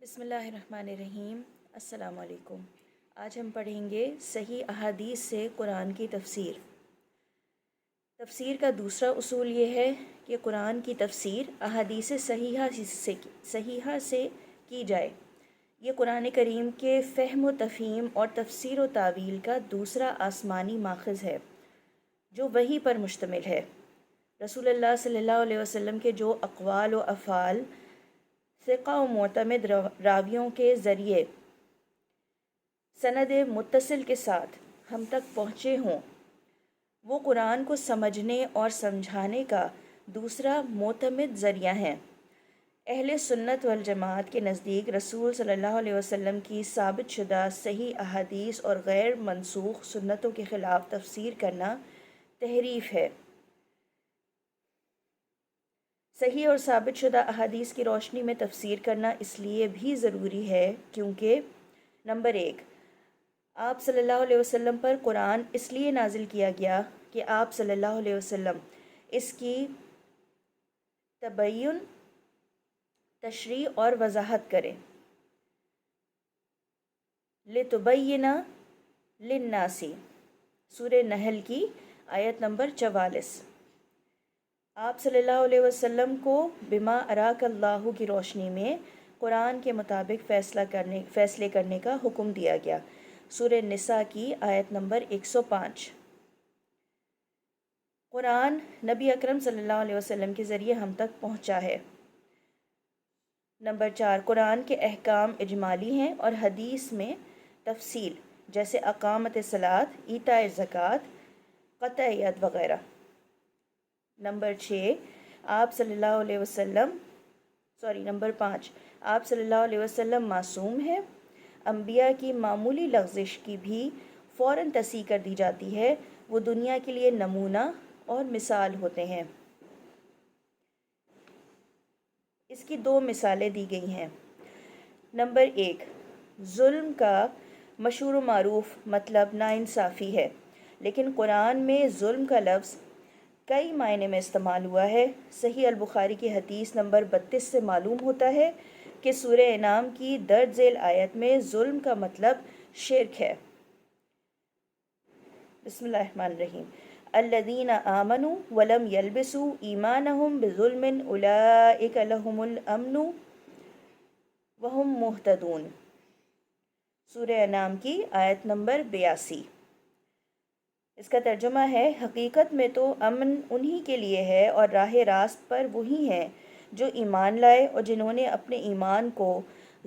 بسم اللہ الرحمن الرحیم۔ السلام علیکم۔ آج ہم پڑھیں گے صحیح احادیث سے قرآن کی تفسیر۔ تفسیر کا دوسرا اصول یہ ہے کہ قرآن کی تفسیر احادیث صحیحہ سے کی جائے۔ یہ قرآن کریم کے فہم و تفہیم اور تفسیر و تاویل کا دوسرا آسمانی ماخذ ہے جو وحی پر مشتمل ہے۔ رسول اللہ صلی اللہ علیہ وسلم کے جو اقوال و افعال ثقہ و معتمد راویوں کے ذریعے سند متصل کے ساتھ ہم تک پہنچے ہوں، وہ قرآن کو سمجھنے اور سمجھانے کا دوسرا معتمد ذریعہ ہیں۔ اہل سنت والجماعت کے نزدیک رسول صلی اللہ علیہ وسلم کی ثابت شدہ صحیح احادیث اور غیر منسوخ سنتوں کے خلاف تفسیر کرنا تحریف ہے۔ صحیح اور ثابت شدہ احادیث کی روشنی میں تفسیر کرنا اس لیے بھی ضروری ہے کیونکہ نمبر 1، آپ صلی اللہ علیہ وسلم پر قرآن اس لیے نازل کیا گیا کہ آپ صلی اللہ علیہ وسلم اس کی تبیین، تشریح اور وضاحت کریں۔ لِتُبَيِّنَ لِلنَّاسِ، سورہ نحل کی آیت نمبر 44۔ آپ صلی اللہ علیہ وسلم کو بما اراک اللہ کی روشنی میں قرآن کے مطابق فیصلے کرنے کا حکم دیا گیا، سورہ نساء کی آیت نمبر 105۔ قرآن نبی اکرم صلی اللہ علیہ وسلم کے ذریعے ہم تک پہنچا ہے۔ نمبر 4، قرآن کے احکام اجمالی ہیں اور حدیث میں تفصیل، جیسے اقامت صلاۃ، ایتاء زکوٰۃ، قطع ید وغیرہ۔ نمبر 5، آپ صلی اللہ علیہ وسلم معصوم ہے۔ انبیاء کی معمولی لغزش کی بھی فوراً تصحیح کر دی جاتی ہے، وہ دنیا کے لیے نمونہ اور مثال ہوتے ہیں۔ اس کی 2 مثالیں دی گئی ہیں۔ نمبر 1، ظلم کا مشہور و معروف مطلب ناانصافی ہے، لیکن قرآن میں ظلم کا لفظ کئی معنی میں استعمال ہوا ہے۔ صحیح البخاری کی حدیث نمبر 32 سے معلوم ہوتا ہے کہ سورہ انعام کی درج ذیل آیت میں ظلم کا مطلب شرک ہے۔ بسم اللہ الرحمن الرحیم۔ الذین آمنوا ولم یلبسوا ایمانہم بظلم اولئک لہم الامن وہم مہتدون، سورہ انعام کی آیت نمبر 82۔ اس کا ترجمہ ہے، حقیقت میں تو امن انہی کے لیے ہے اور راہ راست پر وہی ہیں جو ایمان لائے اور جنہوں نے اپنے ایمان کو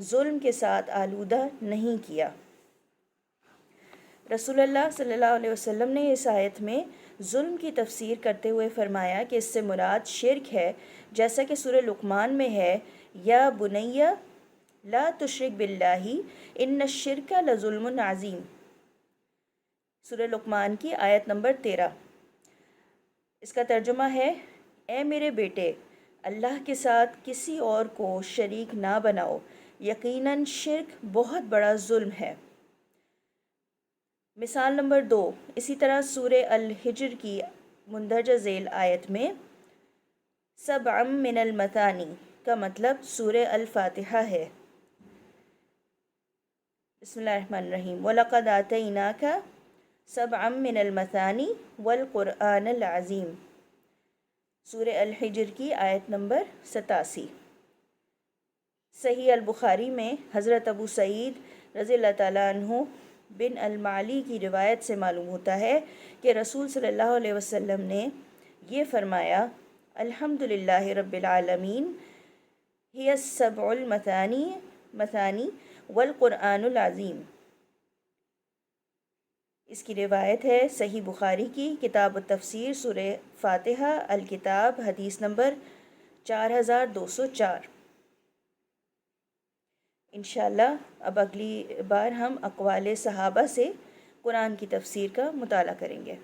ظلم کے ساتھ آلودہ نہیں کیا۔ رسول اللہ صلی اللہ علیہ وسلم نے اس آیت میں ظلم کی تفسیر کرتے ہوئے فرمایا کہ اس سے مراد شرک ہے، جیسا کہ سورہ لقمان میں ہے، یا بنی لا تشرک باللہ ان الشرک لظلم عظیم، سورہ لقمان کی آیت نمبر 13۔ اس کا ترجمہ ہے، اے میرے بیٹے، اللہ کے ساتھ کسی اور کو شریک نہ بناؤ، یقیناً شرک بہت بڑا ظلم ہے۔ مثال نمبر 2، اسی طرح سورہ الحجر کی مندرجہ ذیل آیت میں سبع من المثانی کا مطلب سورہ الفاتحہ ہے۔ بسم اللہ الرحمن الرحیم۔ وَلَقَدْ آتَيْنَاكَ سبعا من المثانی والقرآن العظیم، سورہ الحجر کی آیت نمبر 87۔ صحیح البخاری میں حضرت ابو سعید رضی اللہ تعالیٰ عنہ بن المعلی کی روایت سے معلوم ہوتا ہے کہ رسول صلی اللہ علیہ وسلم نے یہ فرمایا، الحمدللہ رب العالمین، ہی السبع المثانی والقرآن العظیم۔ اس کی روایت ہے صحیح بخاری کی کتاب التفسیر، سورہ فاتحہ الکتاب، حدیث نمبر 4204۔ انشاءاللہ اب اگلی بار ہم اقوال صحابہ سے قرآن کی تفسیر کا مطالعہ کریں گے۔